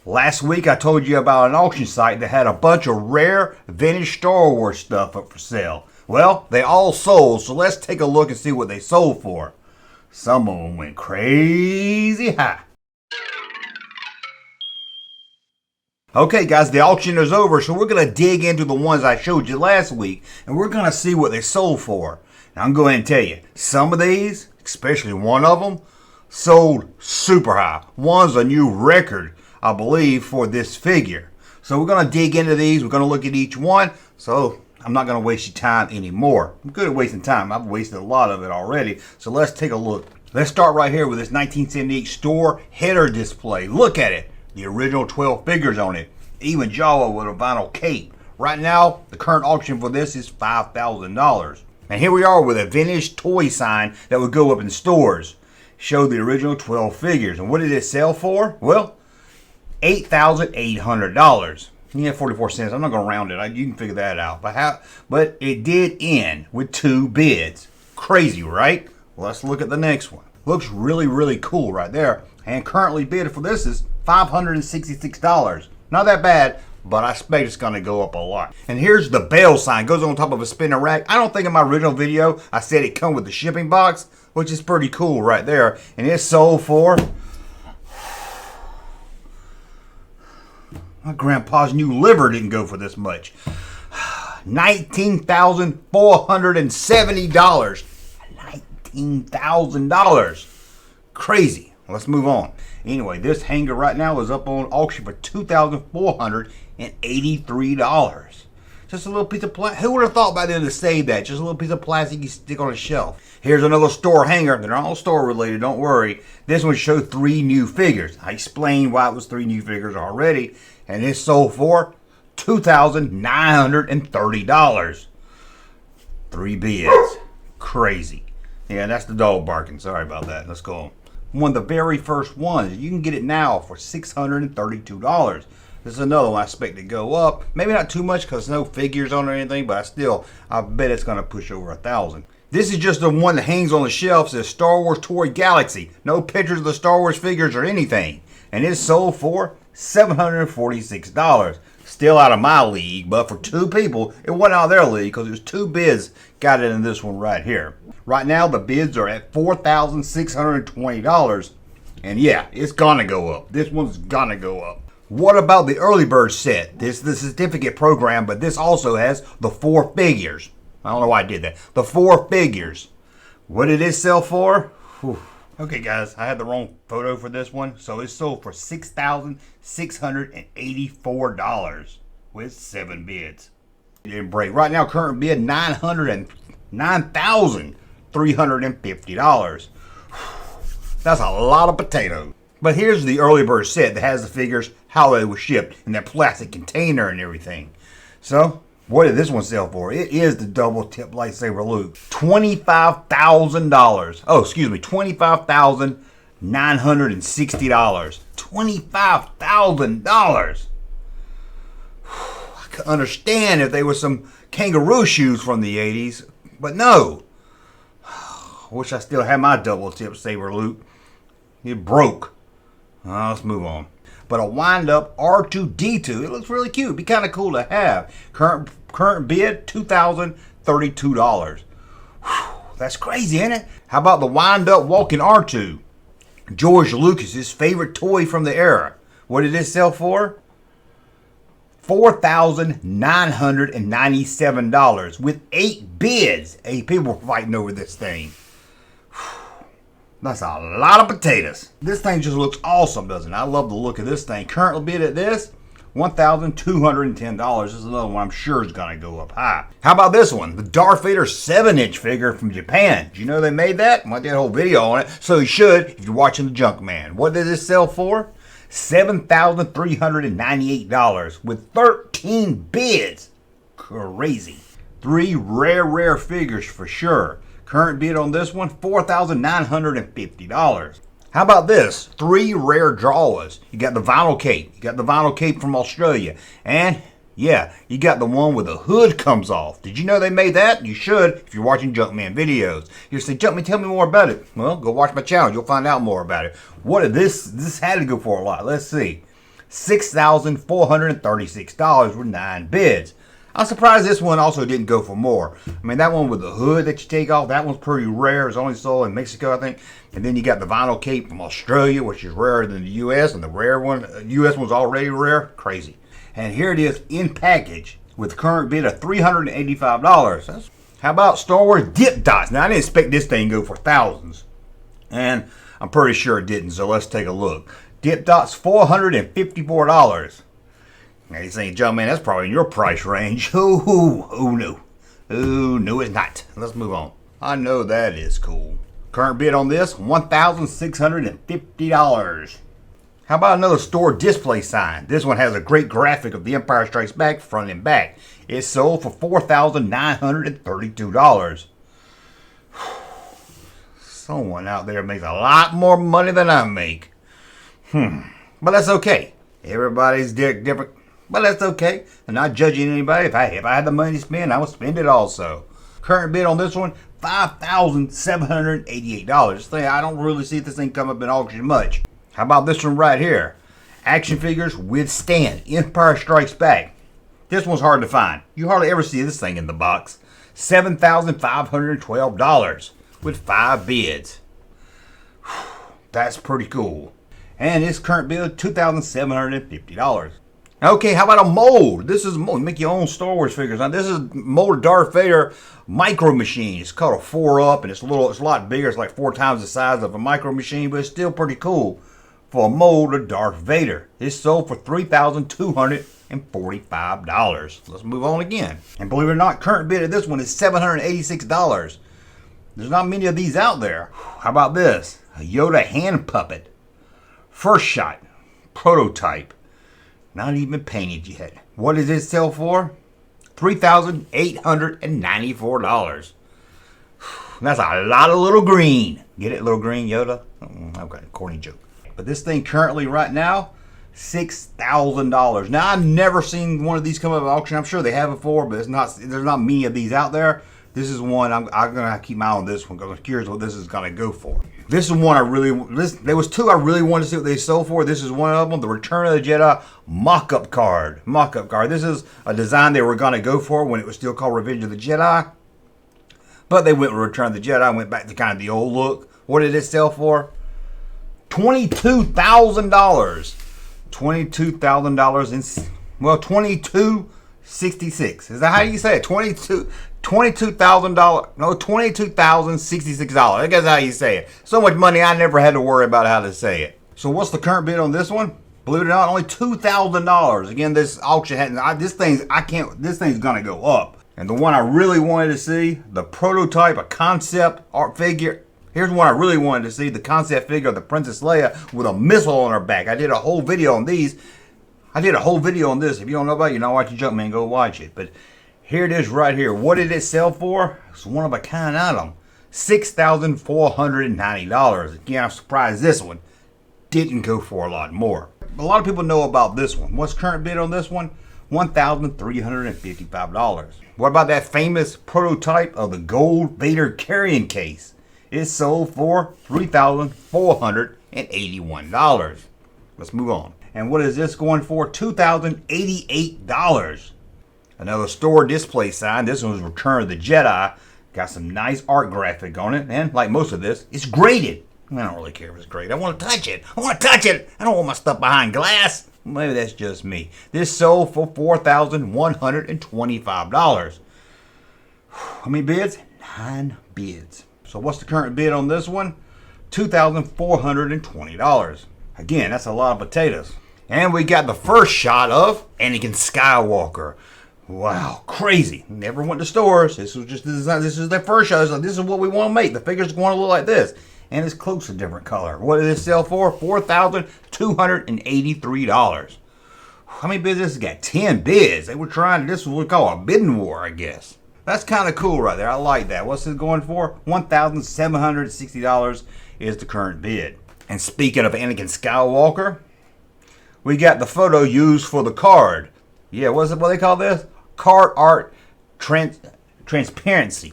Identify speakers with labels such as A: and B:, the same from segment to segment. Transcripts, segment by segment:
A: Last week I told you about an auction site that had a bunch of rare vintage Star Wars stuff up for sale. Well, they all sold, so let's take a look and see what they sold for. Some of them went crazy high. Okay guys, the auction is over, so we're going to dig into the ones I showed you last week, and we're going to see what they sold for. Now I'm going to tell you, some of these, especially one of them, sold super high. One's a new record, I believe, for this figure. So we're going to dig into these, we're going to look at each one, so I'm not going to waste your time anymore. I'm good at wasting time, I've wasted a lot of it already, so let's take a look. Let's start right here with this 1978 store header display. Look at it. The original 12 figures on it. Even Jawa with a vinyl cape. Right now, the current auction for this is $5,000. And here we are with a vintage toy sign that would go up in stores. Show the original 12 figures. And what did it sell for? Well, $8,800. Yeah, 44 cents. I'm not going to round it. You can figure that out. But it did end with 2 bids. Crazy, right? Let's look at the next one. Looks really, really cool right there. And currently bid for this is $566. Not that bad, but I expect it's going to go up a lot. And here's the bell sign. Goes on top of a spinning rack. I don't think in my original video I said it come with the shipping box, which is pretty cool right there. And it sold for... My grandpa's new liver didn't go for this much. $19,470. $19,000. Crazy. Let's move on. Anyway, this hanger right now is up on auction for $2,483. Just a little piece of plastic. Who would have thought by then to save that? Just a little piece of plastic you stick on a shelf. Here's another store hanger. They're not all store related, don't worry. This one showed 3 new figures. I explained why it was 3 new figures already. And it sold for $2,930. 3 bids. Crazy. Yeah, that's the dog barking. Sorry about that. Let's go on. One of the very first ones. You can get it now for $632. This is another one I expect to go up. Maybe not too much because no figures on it or anything, but I bet it's going to push over 1,000. This is just the one that hangs on the shelf. Says Star Wars Toy Galaxy. No pictures of the Star Wars figures or anything. And it sold for $746. Still out of my league, but for 2 people, it wasn't out of their league because it was 2 bids got it in this one right here. Right now, the bids are at $4,620. And yeah, it's gonna go up. This one's gonna go up. What about the early bird set? This is the certificate program, but this also has the 4 figures. I don't know why I did that. The 4 figures. What did it sell for? Whew. Okay guys, I had the wrong photo for this one. So it sold for $6,684 with 7 bids. It didn't break. Right now, current bid $909,350. That's a lot of potatoes. But here's the early bird set that has the figures, how they were shipped, in that plastic container and everything. So, what did this one sell for? It is the double tip lightsaber loop. $25,000. Oh, excuse me, $25,960. $25,000. I could understand if they were some kangaroo shoes from the 80s, but no. I wish I still had my double tip saber loop. It broke. Let's move on. But a wind up R2-D2. It looks really cute. It'd be kind of cool to have. Current bid $2,032. That's crazy, isn't it? How about the wind up walking R2? George Lucas's favorite toy from the era. What did it sell for? $4,997 with 8 bids. 8 people were fighting over this thing. That's a lot of potatoes. This thing just looks awesome, doesn't it? I love the look of this thing. Currently bid at this, $1,210. This is another one I'm sure is going to go up high. How about this one? The Darth Vader 7-inch figure from Japan. Did you know they made that? I did a whole video on it, so you should if you're watching the Junkman. What did this sell for? $7,398 with 13 bids. Crazy. 3 rare figures for sure. Current bid on this one, $4,950. How about this? 3 rare draws. You got the vinyl cape. You got the vinyl cape from Australia. And yeah, you got the one where the hood comes off. Did you know they made that? You should if you're watching Junkman videos. You say, Junkman, tell me more about it. Well, go watch my channel. You'll find out more about it. What did this had to go for a lot. Let's see. $6,436 with 9 bids. I'm surprised this one also didn't go for more. I mean, that one with the hood that you take off, that one's pretty rare. It's only sold in Mexico, I think. And then you got the vinyl cape from Australia, which is rarer than the U.S. And the rare one, U.S. one's already rare. Crazy. And here it is in package with current bid of $385. How about Star Wars Dip Dots? Now, I didn't expect this thing to go for thousands. And I'm pretty sure it didn't, so let's take a look. Dip Dots, $454. Now you're saying, Junkman, that's probably in your price range. Oh no. Oh no, it's not. Let's move on. I know that is cool. Current bid on this, $1,650. How about another store display sign? This one has a great graphic of The Empire Strikes Back front and back. It's sold for $4,932. Someone out there makes a lot more money than I make. But that's okay. Everybody's different. But that's okay. I'm not judging anybody. If I had the money to spend, I would spend it also. Current bid on this one, $5,788. I don't really see this thing come up in auction much. How about this one right here? Action figures with stand. Empire Strikes Back. This one's hard to find. You hardly ever see this thing in the box. $7,512 with 5 bids. That's pretty cool. And its current bid, $2,750. Okay, how about a mold? This is mold. Make your own Star Wars figures. Now, this is molded Darth Vader micro machine. It's called a 4-up, and it's a lot bigger. It's like 4 times the size of a micro machine, but it's still pretty cool for a mold of Darth Vader. It's sold for $3,245. Let's move on again. And believe it or not, current bid of this one is $786. There's not many of these out there. How about this? A Yoda hand puppet. First shot. Prototype. Not even painted yet. What does it sell for? $3,894. That's a lot of little green. Get it, little green Yoda? Okay, corny joke. But this thing currently right now, $6,000. Now, I've never seen one of these come up at auction. I'm sure they have before, but there's not many of these out there. This is one, I'm going to have to keep my eye on this one because I'm curious what this is going to go for. This is one there was 2 I really wanted to see what they sold for. This is one of them, the Return of the Jedi mock-up card. This is a design they were going to go for when it was still called Revenge of the Jedi. But they went with Return of the Jedi and went back to kind of the old look. What did it sell for? $22,000. $22,000 $22.66. Is that how you say it? $22,000. No, $22,066. I guess how you say it. So much money, I never had to worry about how to say it. So what's the current bid on this one? Believe it or not, only $2,000. Again, this auction hadn't. This thing's gonna go up. And the one I really wanted to see, the prototype, a concept art figure. Here's one I really wanted to see, the concept figure of the Princess Leia with a missile on her back. I did a whole video on these. I did a whole video on this. If you don't know about it, you're not watching Junkman, go watch it. But here it is right here. What did it sell for? It's one of a kind item. $6,490. Again, I'm surprised this one didn't go for a lot more. A lot of people know about this one. What's current bid on this one? $1,355. What about that famous prototype of the gold Vader carrying case? It sold for $3,481. Let's move on. And what is this going for? $2,088. Another store display sign. This one was Return of the Jedi. Got some nice art graphic on it. And like most of this, it's graded. I don't really care if it's graded. I want to touch it. I don't want my stuff behind glass. Maybe that's just me. This sold for $4,125. How many bids? 9 bids. So what's the current bid on this one? $2,420. Again, that's a lot of potatoes. And we got the first shot of Anakin Skywalker. Wow, crazy. Never went to stores. This was just the design. This is their first shot. So this is what we want to make. The figure's going to look like this. And it's close to different color. What did it sell for? $4,283. How many bids this got? 10 bids. They were trying, this is what we call a bidding war, I guess. That's kind of cool right there. I like that. What's it going for? $1,760 is the current bid. And speaking of Anakin Skywalker, we got the photo used for the card. Yeah, what they call this? Card art transparency.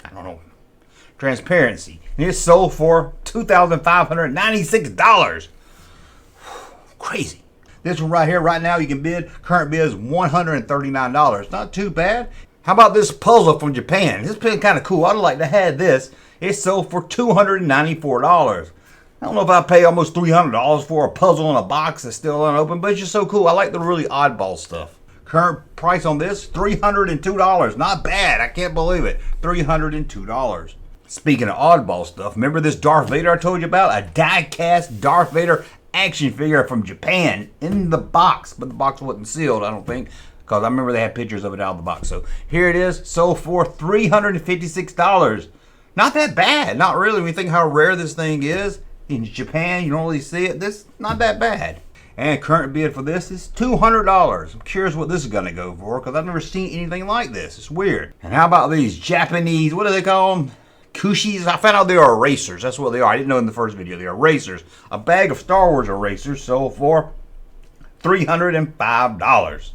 A: I don't know. Transparency. And it sold for $2,596. Crazy. This one right here, right now, you can bid. Current bid is $139. Not too bad. How about this puzzle from Japan? This is kind of cool. I'd like to have this. It sold for $294. I don't know if I pay almost $300 for a puzzle in a box that's still unopened, but it's just so cool. I like the really oddball stuff. Current price on this, $302. Not bad. I can't believe it. $302. Speaking of oddball stuff, remember this Darth Vader I told you about? A die-cast Darth Vader action figure from Japan in the box, but the box wasn't sealed, I don't think, because I remember they had pictures of it out of the box. So here it is, sold for $356. Not that bad, not really. When you think how rare this thing is in Japan, you don't really see it. This not that bad. And current bid for this is $200. I'm curious what this is going to go for, because I've never seen anything like this. It's weird. And how about these Japanese, what do they call them? Kushis. I found out they are erasers. That's what they are. I didn't know in the first video. They are erasers. A bag of Star Wars erasers sold for $305.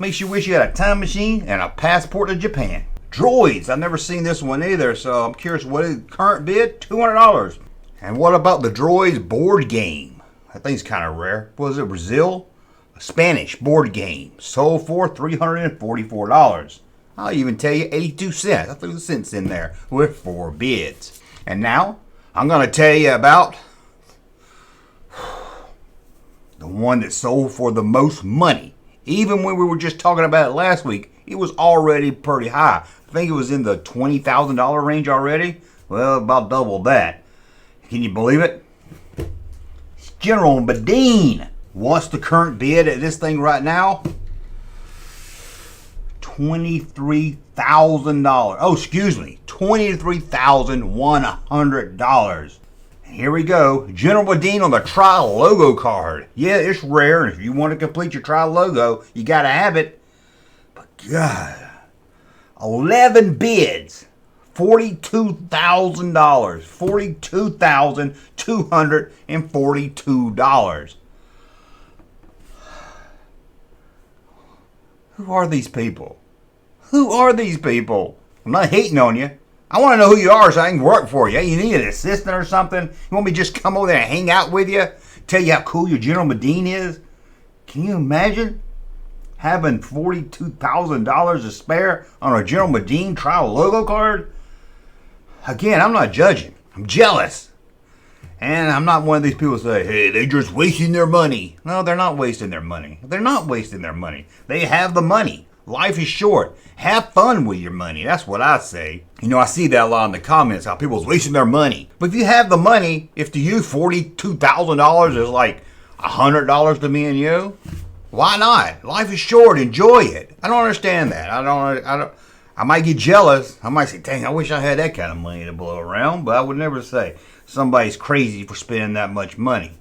A: Makes you wish you had a time machine and a passport to Japan. Droids. I've never seen this one either, so I'm curious what is current bid? $200. And what about the Droids board game? That thing's kind of rare. What is it, Brazil? A Spanish board game. Sold for $344. I'll even tell you 82 cents. I threw the cents in there with 4 bids. And now, I'm going to tell you about the one that sold for the most money. Even when we were just talking about it last week, it was already pretty high. I think it was in the $20,000 range already. Well, about double that. Can you believe it? It's General Medine. What's the current bid at this thing right now? $23,000. Oh, excuse me. $23,100. Here we go. General Medine on the Tri logo card. Yeah, it's rare, and if you want to complete your Tri logo, you got to have it. But God, 11 bids. $42,000. $42,242. Who are these people? Who are these people? I'm not hating on you. I want to know who you are so I can work for you. You need an assistant or something? You want me to just come over there and hang out with you? Tell you how cool your General Medine is? Can you imagine having $42,000 to spare on a General Medine Tri logo card? Again, I'm not judging. I'm jealous. And I'm not one of these people who say, hey, they're just wasting their money. No, they're not wasting their money. They're not wasting their money. They have the money. Life is short. Have fun with your money. That's what I say. You know, I see that a lot in the comments, how people's wasting their money. But if you have the money, if to you $42,000 is like $100 to me and you, why not? Life is short. Enjoy it. I don't understand that. I might get jealous. I might say, dang, I wish I had that kind of money to blow around. But I would never say somebody's crazy for spending that much money.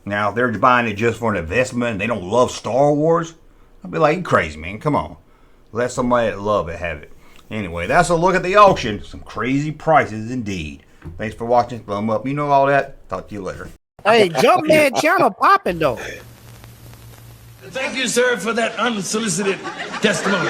A: Now, if they're buying it just for an investment and they don't love Star Wars, I'd be like, you crazy, man. Come on. Let somebody that love it have it. Anyway, that's a look at the auction. Some crazy prices indeed. Thanks for watching. Thumb up. You know all that. Talk to you later.
B: Hey, Junkman channel popping though.
C: Thank you, sir, for that unsolicited testimony.